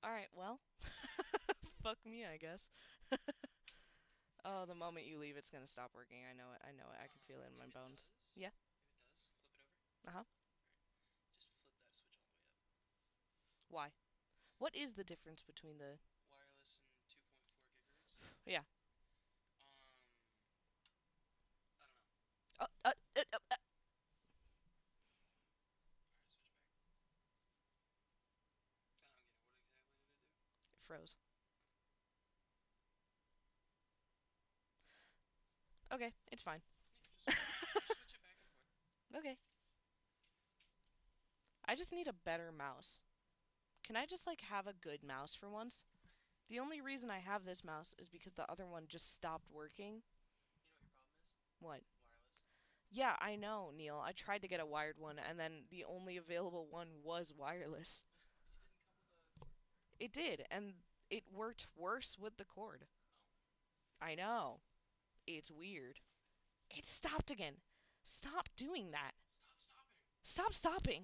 Alright, well. Fuck me, I guess. Oh, the moment you leave, it's gonna stop working. I know it. I know it. I can feel it in my bones. Yeah? If it does, flip it over. Uh-huh. Just flip that switch all the way up. Why? What is the difference between the... Wireless and 2.4 gigahertz. Yeah. Um, I don't know. Uh, uh, uh, uh, uh. Alright, switch back. I don't get it. What exactly did it do? It froze. Okay, it's fine. Yeah, just switch it back and forth. Okay. I just need a better mouse. Can I just, like, have a good mouse for once? The only reason I have this mouse is because the other one just stopped working. You know what your problem is? What? Wireless. Yeah, I know, Neil. I tried to get a wired one, and then the only available one was wireless. It didn't come with a cord. It did, and it worked worse with the cord. Oh. I know. It's weird. It stopped again. Stop doing that. Stop stopping. Stop stopping. I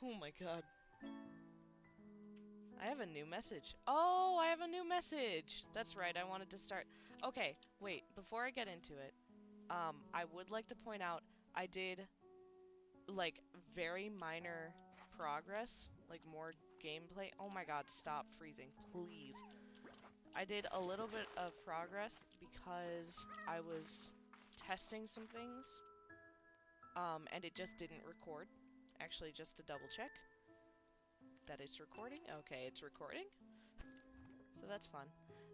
see. Oh my god. I have a new message. Oh, I have a new message. That's right, I wanted to start. Okay, wait, before I get into it, I would like to point out I did, like, very minor progress, like more gameplay. Oh my god, stop freezing, please. I did a little bit of progress because I was testing some things, and it just didn't record. Actually, just to double check that it's recording. Okay, it's recording. So that's fun.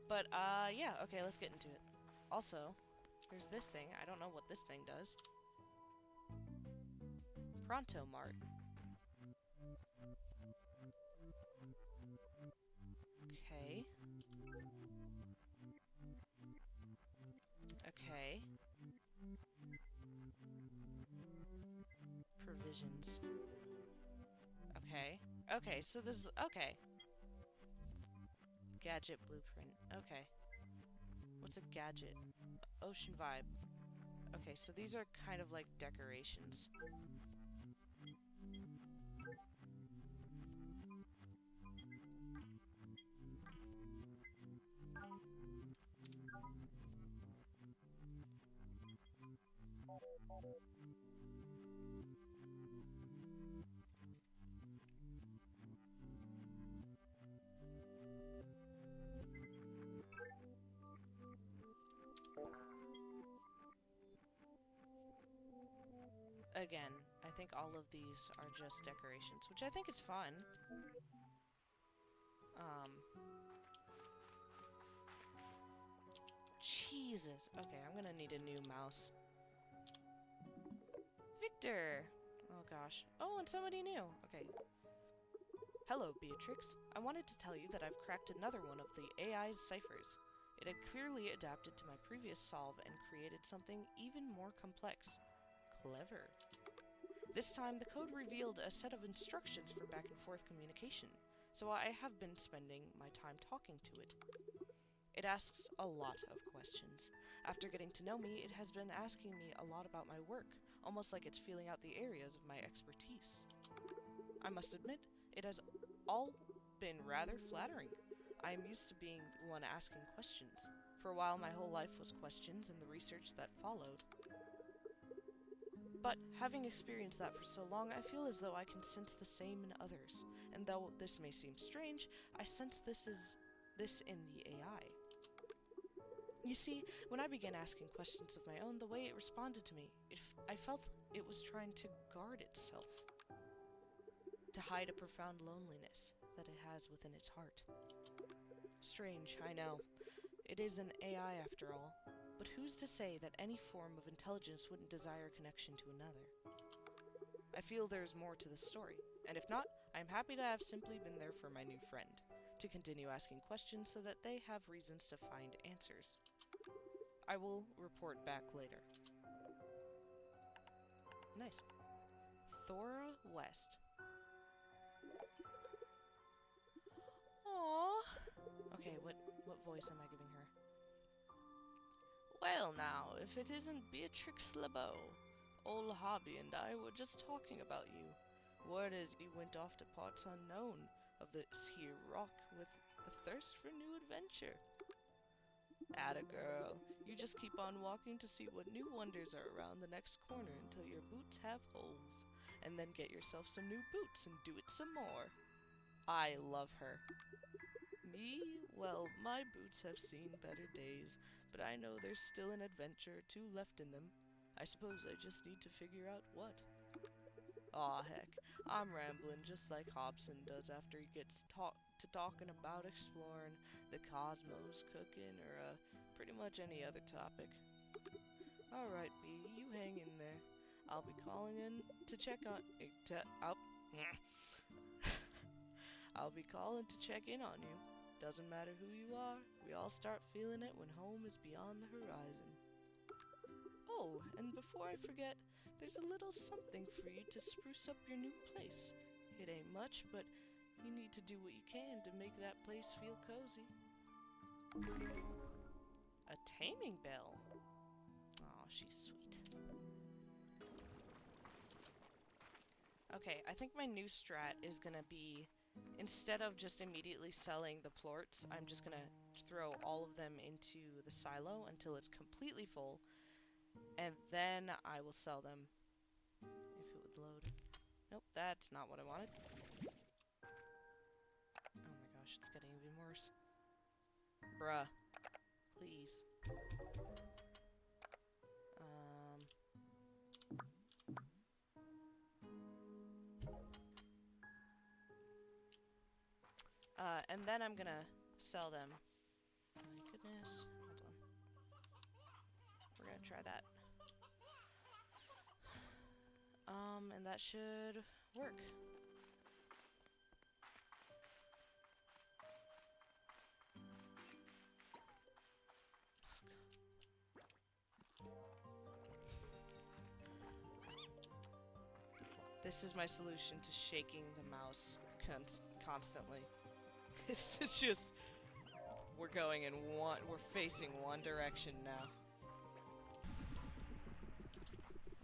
But, yeah, okay, let's get into it. Also, there's this thing. I don't know what this thing does. Pronto Mart. Okay. Okay. Provisions. Okay. Okay, so this is... Okay. Gadget blueprint. Okay. What's a gadget? Ocean vibe. Okay, so these are kind of like decorations. Again, I think all of these are just decorations, which I think is fun. Jesus. Okay, I'm gonna need a new mouse. Victor! Oh gosh. Oh, and somebody new. Okay. Hello, Beatrix. I wanted to tell you that I've cracked another one of the AI's ciphers. It had clearly adapted to my previous solve and created something even more complex. Clever. This time, the code revealed a set of instructions for back-and-forth communication, so I have been spending my time talking to it. It asks a lot of questions. After getting to know me, it has been asking me a lot about my work, almost like it's feeling out the areas of my expertise. I must admit, it has all been rather flattering. I am used to being the one asking questions. For a while, my whole life was questions and the research that followed. But having experienced that for so long, I feel as though I can sense the same in others. And though this may seem strange, I sense this in the AI. You see, when I began asking questions of my own, the way it responded to me, I felt it was trying to guard itself, to hide a profound loneliness that it has within its heart. Strange, I know. It is an AI after all, but who's to say that any form of intelligence wouldn't desire connection to another? I feel there's more to the story, and if not, I'm happy to have simply been there for my new friend, to continue asking questions so that they have reasons to find answers. I will report back later. Nice. Thora West. Aww. Okay, what voice am I giving her? Well now, if it isn't Beatrix LeBeau, ol' little hobby and I were just talking about you. Word is you went off to parts unknown of this here rock with a thirst for new adventure. Atta girl, you just keep on walking to see what new wonders are around the next corner until your boots have holes, and then get yourself some new boots and do it some more. I love her. Me? Well, my boots have seen better days, but I know there's still an adventure or two left in them. I suppose I just need to figure out what. Aw, heck, I'm rambling just like Hobson does after he gets to talking about exploring the cosmos, cooking, or pretty much any other topic. Alright, B, you hang in there. I'll be calling in to check on... I'll be calling to check in on you. Doesn't matter who you are, we all start feeling it when home is beyond the horizon. Oh, and before I forget, there's a little something for you to spruce up your new place. It ain't much, but you need to do what you can to make that place feel cozy. A taming bell. Oh, she's sweet. Okay, I think my new strat is gonna be, instead of just immediately selling the plorts, I'm just gonna throw all of them into the silo until it's completely full, and then I will sell them. If it would load. Nope, that's not what I wanted. Oh my gosh, it's getting even worse. Bruh. Please. And then I'm gonna sell them. My goodness. Hold on. We're gonna try that. And that should work. This is my solution to shaking the mouse constantly. It's just, we're going in we're facing one direction now.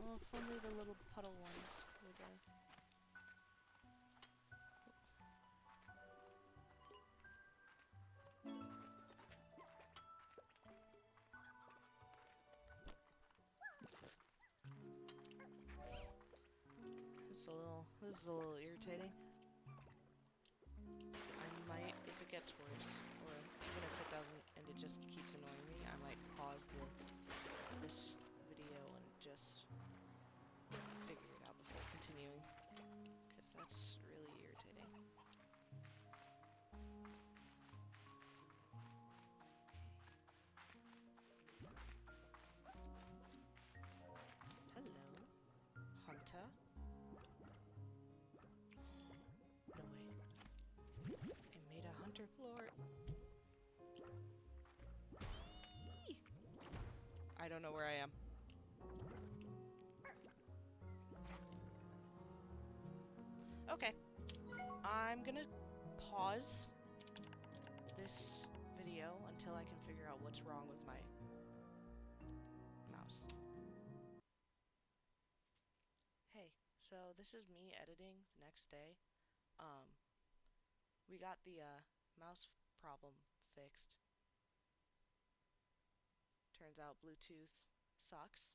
Oh, if only the little puddle ones were there. This is a little irritating. I might, if it gets worse, or even if it doesn't and it just keeps annoying me, I might pause this video and just figure it out before continuing, because that's really irritating. Hello, Hunter. No way. It made a hunter plort. I don't know where I am. Okay. I'm gonna pause this video until I can figure out what's wrong with my mouse. Hey, so this is me editing the next day. We got the mouse problem fixed. Turns out Bluetooth sucks.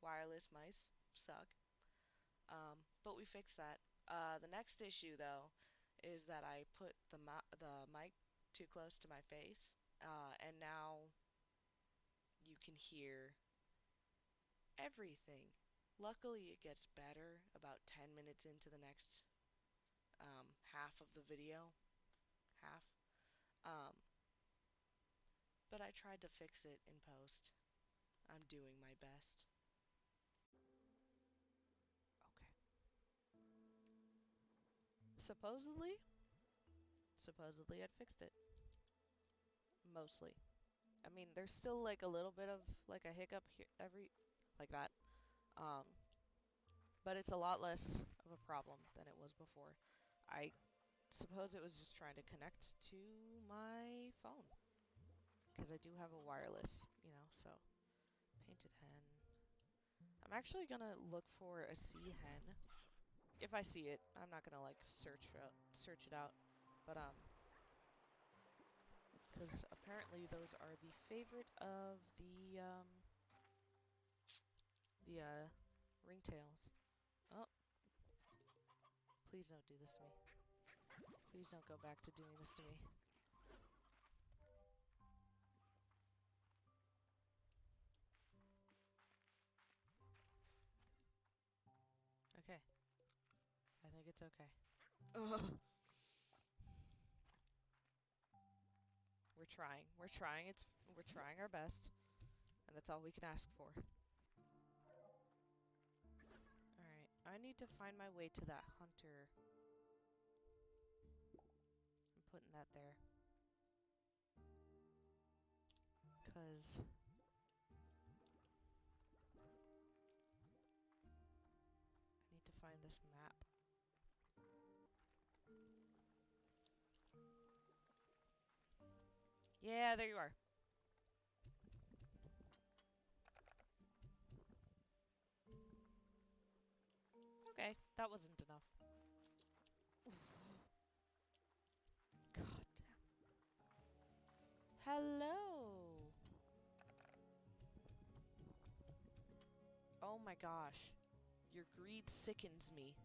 Wireless mice suck. But we fixed that. The next issue, though, is that I put the mic too close to my face, and now you can hear everything. Luckily, it gets better about 10 minutes into the next half of the video. But I tried to fix it in post. I'm doing my best. Okay. Supposedly I'd fixed it. Mostly. I mean, there's still like a little bit of like a hiccup here, like that. But it's a lot less of a problem than it was before. I suppose it was just trying to connect to my phone, because I do have a wireless, so painted hen. I'm actually gonna look for a sea hen. If I see it, I'm not gonna like search it out. But because apparently those are the favorite of the ringtails. Oh, please don't do this to me. Please don't go back to doing this to me. Okay. I think it's okay. Ugh. We're trying. We're trying. We're trying our best. And that's all we can ask for. Alright. I need to find my way to that hunter. I'm putting that there. 'Cause I need to find this map. Yeah, there you are. Okay, that wasn't enough. God damn. Hello! Oh my gosh. Your greed sickens me.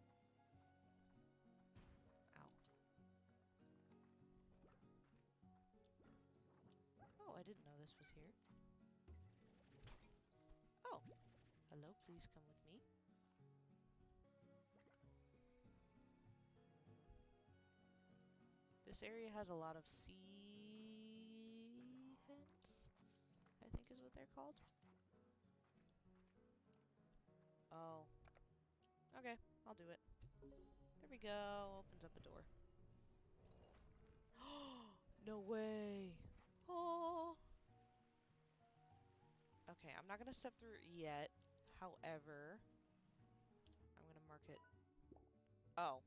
Ow. Oh, I didn't know this was here. Oh. Hello, please come with me. This area has a lot of sea hens, I think is what they're called. Oh. Okay, I'll do it. There we go. Opens up a door. No way! Oh! Okay, I'm not gonna step through it yet. However, I'm gonna mark it. Oh.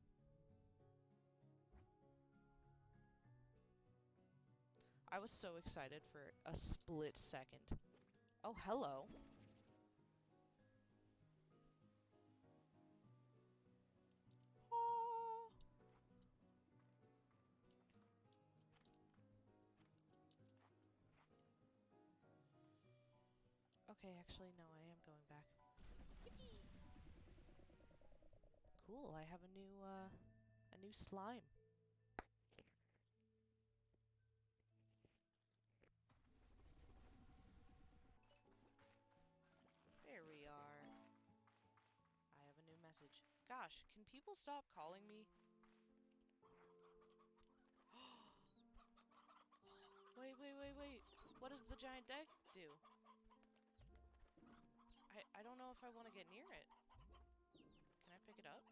I was so excited for a split second. Oh, hello. Oh. Okay, actually, no, I am going back. Cool, I have a new slime. There we are. I have a new message. Gosh, can people stop calling me? Wait. What does the giant egg do? I don't know if I want to get near it. Can I pick it up?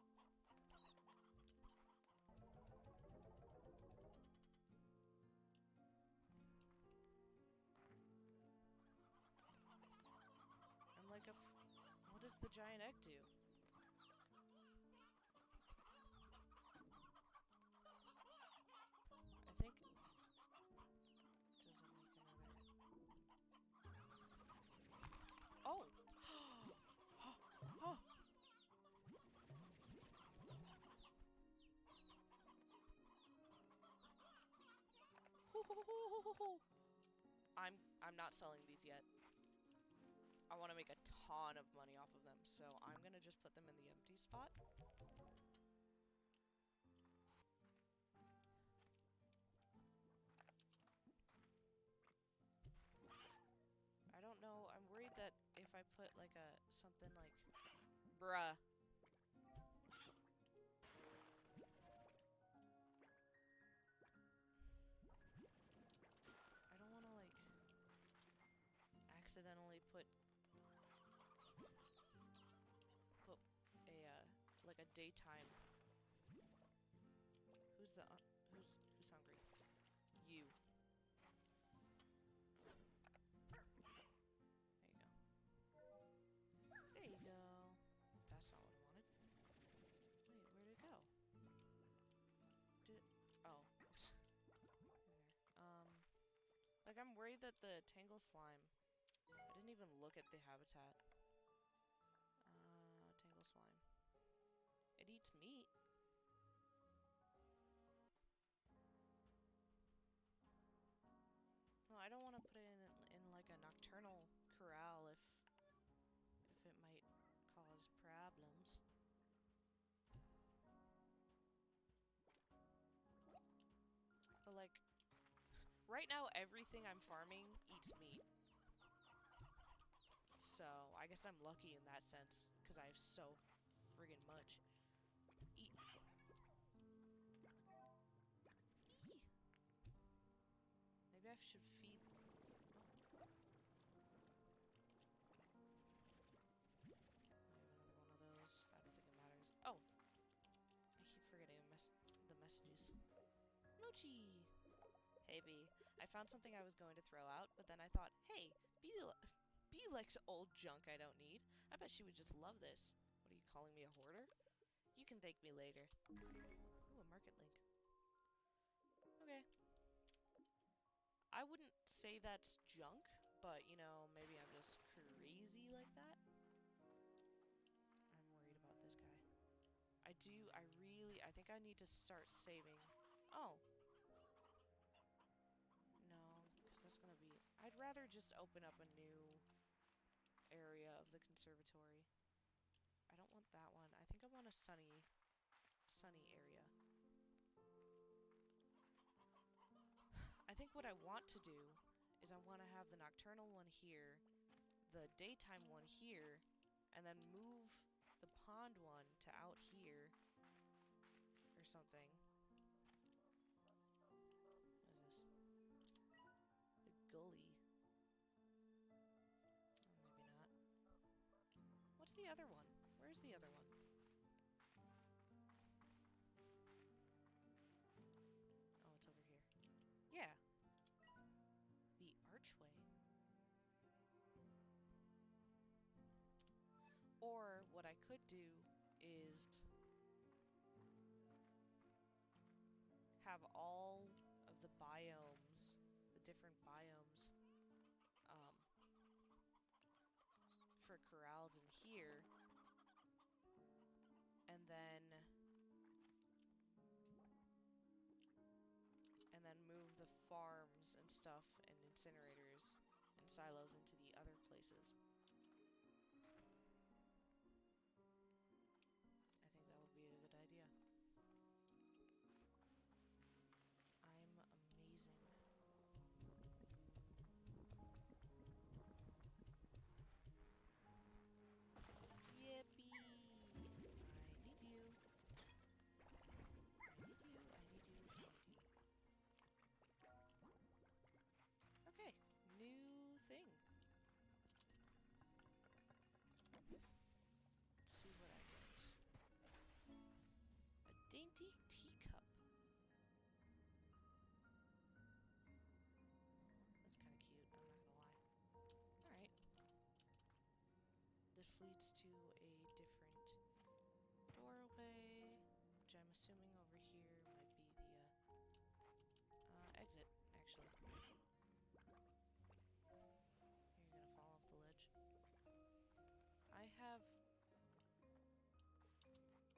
I'm like a what does the giant egg do? I think it doesn't make another. Oh! Oh! I'm not selling these yet. I want to make a ton of money off of them, so I'm gonna just put them in the empty spot. I don't know, I'm worried that if I put like something like, bruh. I don't want to like accidentally put a like a daytime. Who's hungry? You. There you go. There you go. That's not what I wanted. Wait, where'd it go? Oh. In there. Like I'm worried that the Tangle Slime. I didn't even look at the habitat. eats meat. Well, I don't want to put it in like a nocturnal corral if it might cause problems. But like, right now everything I'm farming eats meat. So, I guess I'm lucky in that sense, because I have so friggin' much. Eat. Eee. Maybe I should feed... Oh. I have another one of those. I don't think it matters. Oh! I keep forgetting the messages. Mochi! Hey, Bee. I found something I was going to throw out, but then I thought, hey, Bee likes old junk I don't need. I bet she would just love this. What are you calling me, a hoarder? You can thank me later. Ooh, a market link. Okay. I wouldn't say that's junk, but, you know, maybe I'm just crazy like that. I'm worried about this guy. I think I need to start saving. Oh. No, because that's gonna be... I'd rather just open up a new area of the conservatory. I don't want that one. I think I want a sunny area. I think what I want to do is I want to have the nocturnal one here, the daytime one here, and then move the pond one to out here or something. What is this? The gully. Oh, maybe not. What's the other one? Where's the other one? Oh, it's over here. Yeah. The archway. Or what I could do is have all of the biomes, the different biomes, for corrals in here, and then move the farms and stuff and incinerators and silos into the other places. I think that would be a good idea. I'm amazing. Yippee! I need you. I need you, I need you, I need you. Okay, new thing. Let's see what I get. A dainty teacup. That's kind of cute, I'm not gonna lie. Alright. This leads to a different doorway, which I'm assuming over here might be the exit, actually. You're gonna fall off the ledge. I have...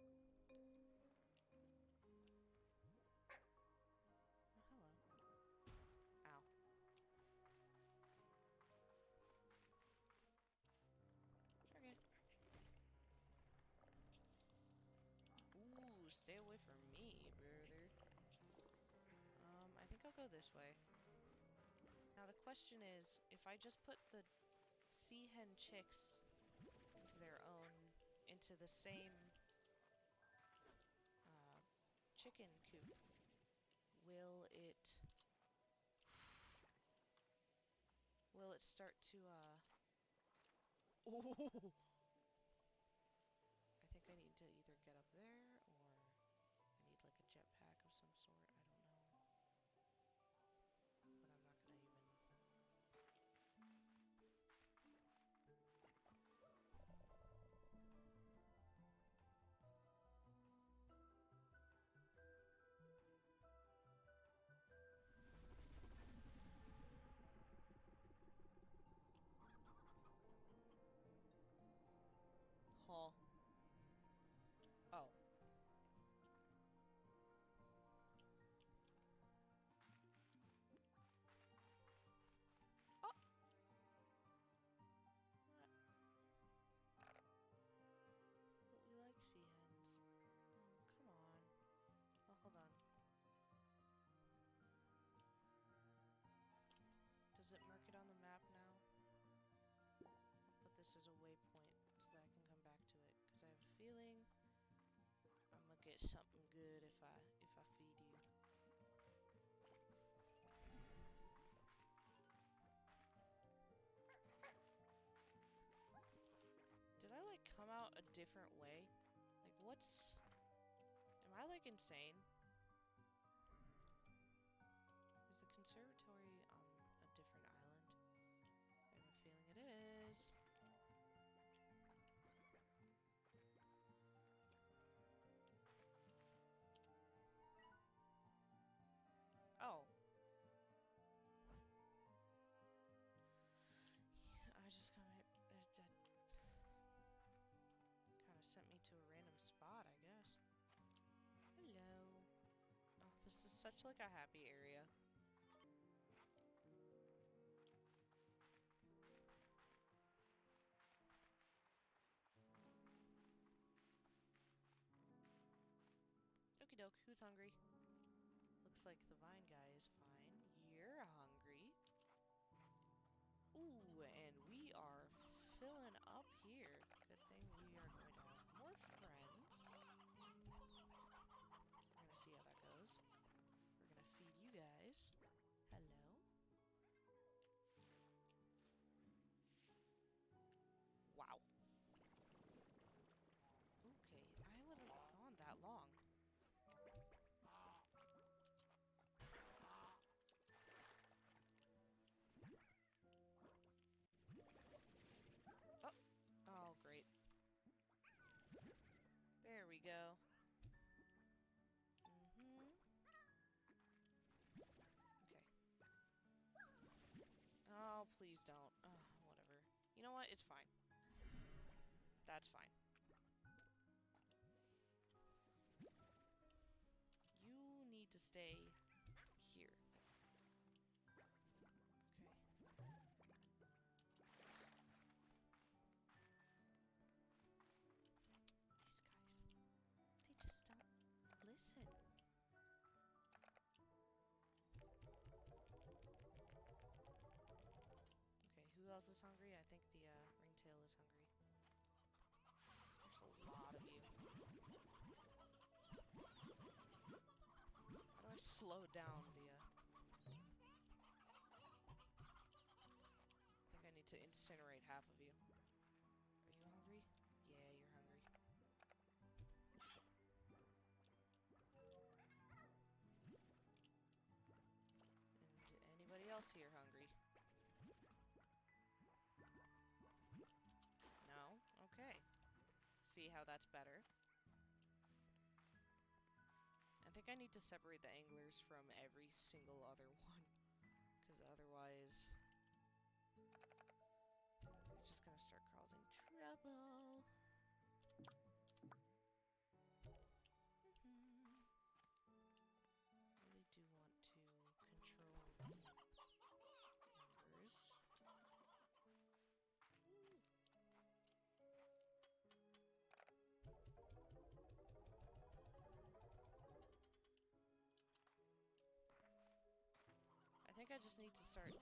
Oh, hello. Ow. Okay. Ooh, stay away from me, brother. I think I'll go this way. Now the question is, if I just put the sea hen chicks into the same chicken coop, will it start to Oh! I think I need to either get up there or I need like a jetpack of some sort. I don't know. But I'm not gonna even... Huh. Oh. this as a waypoint so that I can come back to it. Because I have a feeling I'm gonna get something good if I feed you. Did I, like, come out a different way? Like, what's... Am I, like, insane? Is the conservatory on a different island? I have a feeling it is. Oh. I just kind of sent me to a random spot, I guess. Hello. Oh, this is such like a happy area. Okie doke, who's hungry? Looks like the vine guy is fine. You're hungry. Ooh, and we are filling up here. Good thing we are going to have more friends. We're gonna see how that goes. We're gonna feed you guys. Hello. Wow. Okay, I wasn't gone that long. Oh, oh, great. There we go. Okay. Oh, please don't. Oh, whatever. You know what? It's fine. That's fine. You need to stay here. Okay. These guys, they just don't listen. Okay, who else is hungry? I think the ringtail is hungry. There's a lot of you. How do I slow down the I think I need to incinerate half of you. Are you hungry? Yeah, you're hungry. And anybody else here hungry? No? Okay. See how that's better. I think I need to separate the anglers from every single other one. Because otherwise... they're just gonna start causing trouble. Really do want to control the numbers. I think I just need to start...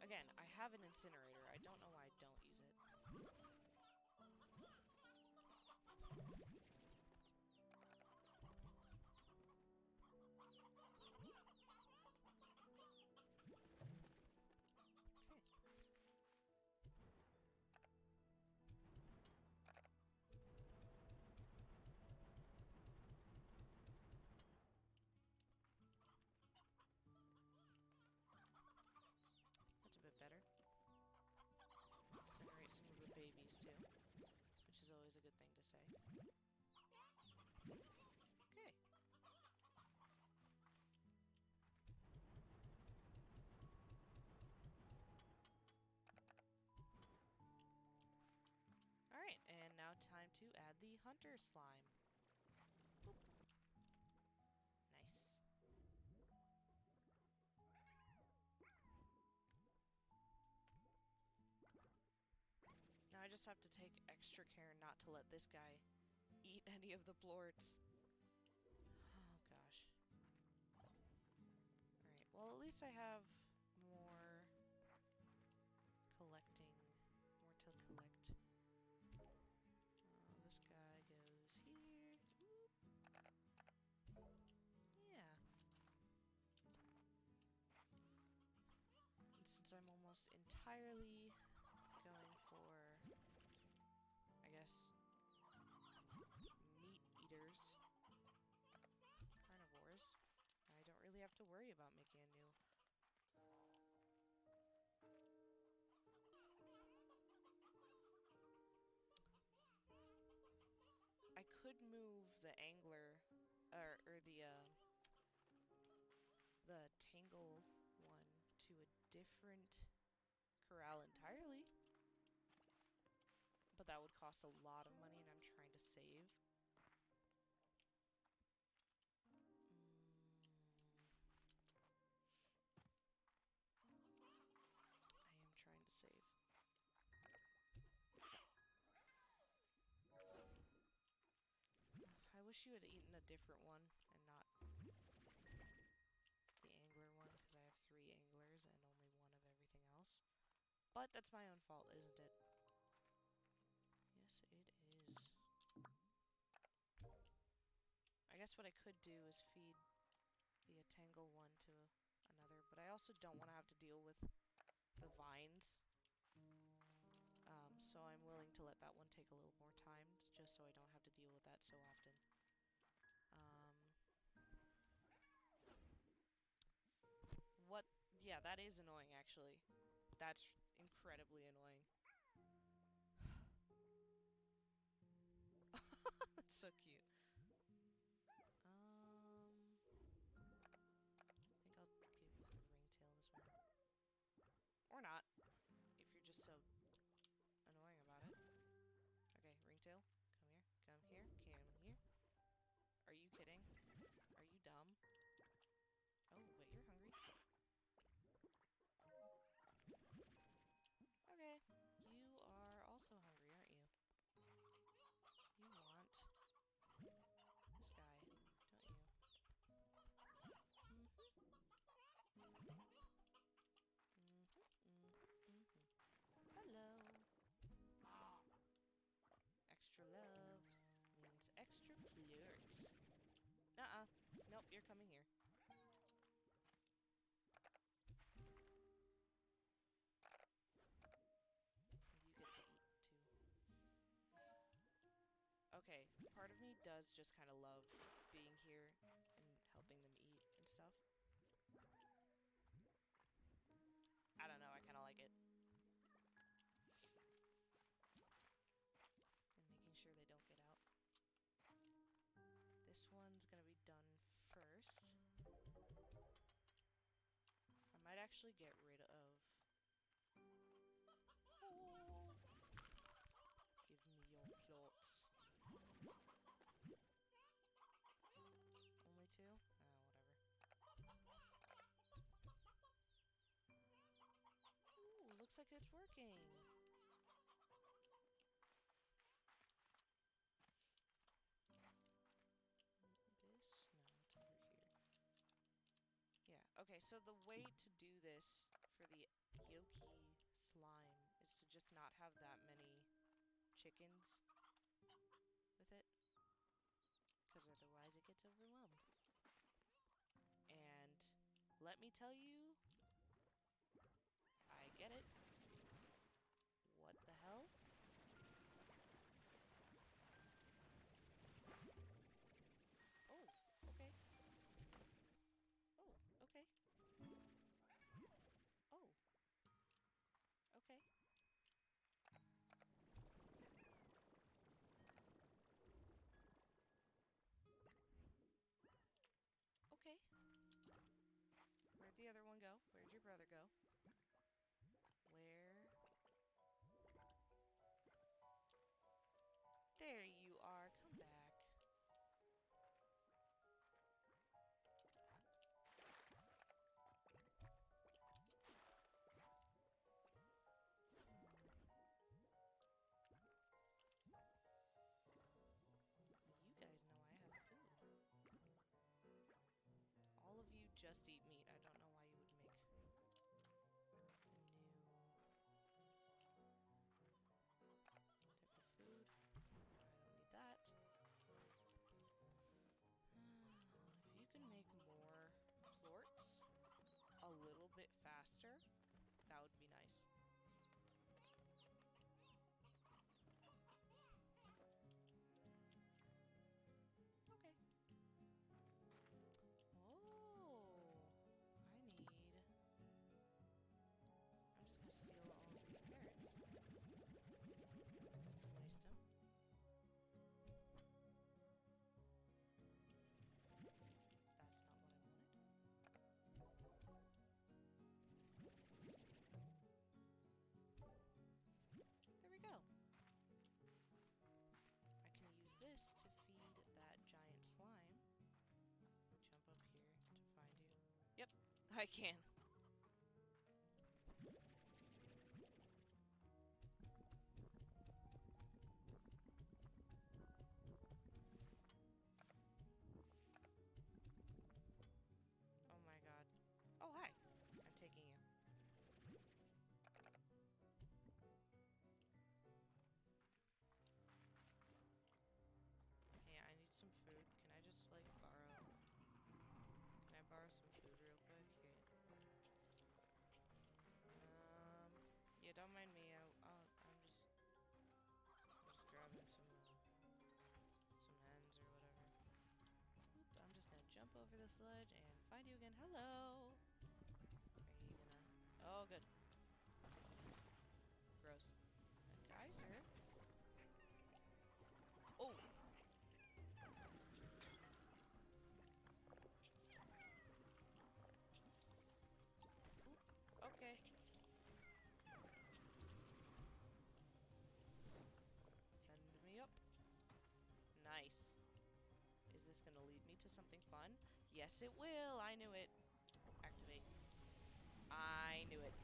Again, I have an incinerator. I don't know why I don't use it. Okay. That's a bit better. Incinerate some of the babies too, which is always a good thing to say. Okay. Alright, and now time to add the hunter slime. Boop. Nice. Now I just have to take extra care not to let this guy eat any of the blorts. Oh gosh. Alright, well at least I have more collecting really going for, I guess, meat eaters, carnivores. I don't really have to worry about making a new. I could move the angler, or the tangle one to a different corral entirely, but that would cost a lot of money, and I'm trying to save. I am trying to save. I wish you had eaten a different one and not the angler one, because I have 3 anglers and only 1 of everything else. But that's my own fault, isn't it? Yes, it is. I guess what I could do is feed the Tangle one to another, but I also don't want to have to deal with the vines. So I'm willing to let that one take a little more time, just so I don't have to deal with that so often. What? Yeah, that is annoying, actually. That's incredibly annoying. That's so cute. I think I'll give you the ringtail this one. Or not, if you're just so annoying about it. Okay, ringtail, come here, come here, come here. Are you kidding? Are you dumb? Oh, wait, you're hungry. Okay, you are also hungry, aren't you? You want this guy, don't you? Hello. Extra love means extra flirts. Nuh-uh. Nope, you're coming here. You get to eat, too. Okay, part of me does just kind of love being here and helping them eat and stuff. I don't know, I kind of like it. And making sure they don't get out. This one's gonna be done first. I might actually get rid of... Oh. Give me your plots. Only 2? Whatever. Ooh, looks like it's working. This? No, it's over here. Yeah, okay, so the way to do this for the yolky slime is to just not have that many chickens with it, because otherwise it gets overwhelmed. And let me tell you, I get it. What the hell? Oh, okay. Oh, okay. Oh. Okay. Okay. Where'd the other one go? Where'd your brother go? released him. That's not what I wanted. There we go. I can use this to feed that giant slime. Jump up here to find you. Yep, I can. Oh my god. Oh, hi. I'm taking you. Hey, I need some food. Can I just, like, borrow... Can I borrow some food real quick? Here. Yeah, don't mind me. I'm just grabbing some ends or whatever. Oop, I'm just gonna jump over this ledge and find you again. Hello! Are you gonna... Oh, good. Gross. A geyser? Oh! Oop, okay. Send me up. Nice. Is this gonna lead me to something fun? Yes, it will! I knew it. Activate. I knew it. I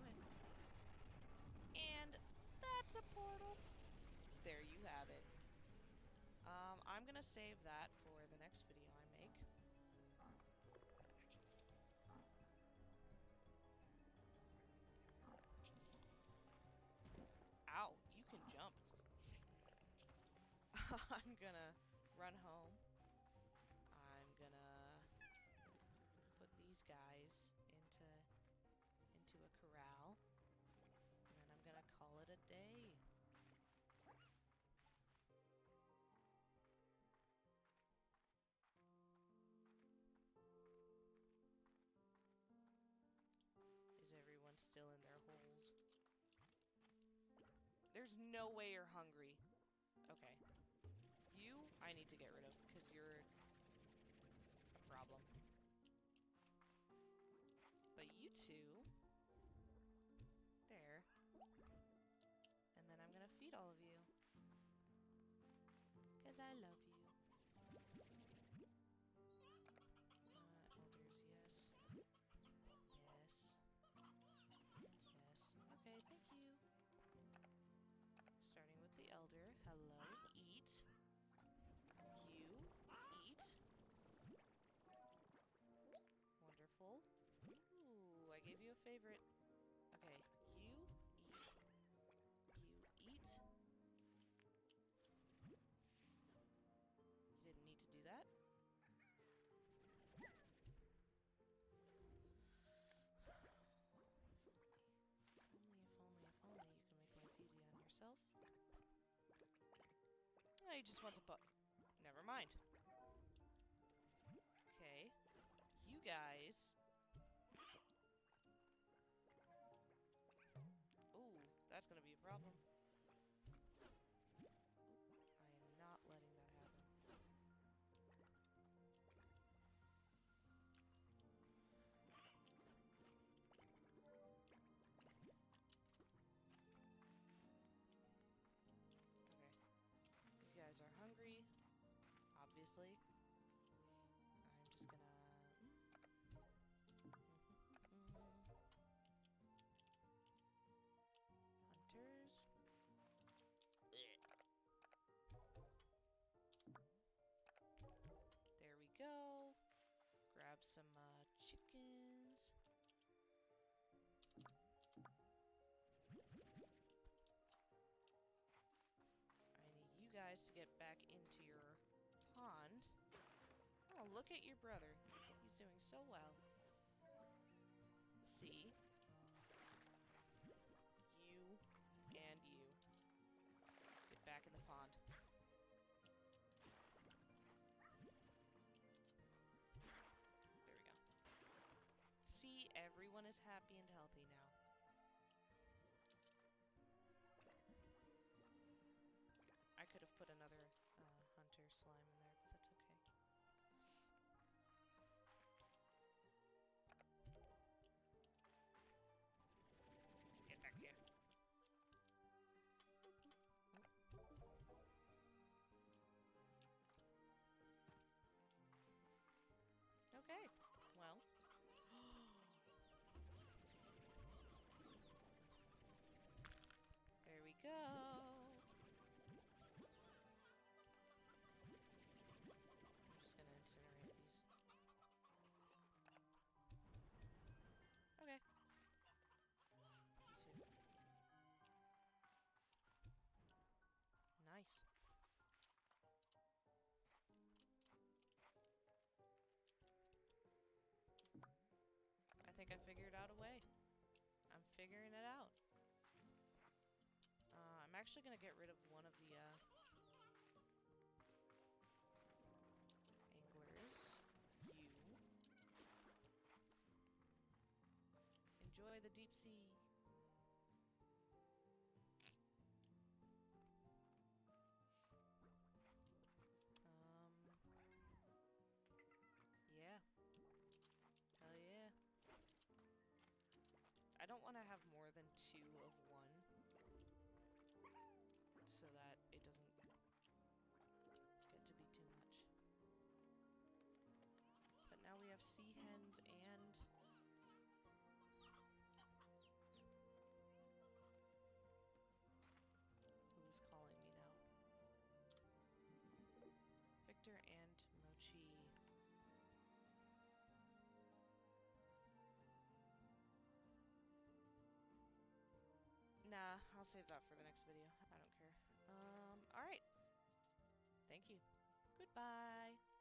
knew it. And that's a portal. There you have it. I'm gonna save that for the next video I make. Ow, you can jump. I'm gonna run home. I'm gonna put these guys into a corral. And then I'm gonna call it a day. Is everyone still in their holes? There's no way you're hungry. Okay. You, I need to get rid of, because you're a problem. But you two... There. And then I'm gonna feed all of you. Because I love you. Elders, yes. Yes. And yes. Okay, thank you. Starting with the elder. Hello. Eat. You. Eat. Wonderful. Ooh, I gave you a favorite. Okay, you eat. You eat. You didn't need to do that. If only you can make life easy on yourself. Oh, he just wants a butt. Never mind. Okay. You guys... Ooh, that's gonna be a problem. I am not letting that happen. Okay. You guys are hungry, obviously. I'm just gonna... Hunters. There we go. Grab some chickens. I need you guys to get back into your pond. Oh, look at your brother. He's doing so well. See? You and you. Get back in the pond. There we go. See, everyone is happy and healthy now. slime in there, but that's okay. Get back here. Okay, well. There we go. I'm just gonna incinerate these. Okay. You too. Nice. I think I figured out a way. I'm figuring it out. I'm actually gonna get rid of one of the, anglers. You. Enjoy the deep sea. Yeah. Hell yeah. I don't want to have more than 2 of one, so that it doesn't get to be too much. But now we have sea hens and... Who's calling me now? Victor and Mochi. Nah, I'll save that for the next video. I don't care. Alright. Thank you. Goodbye.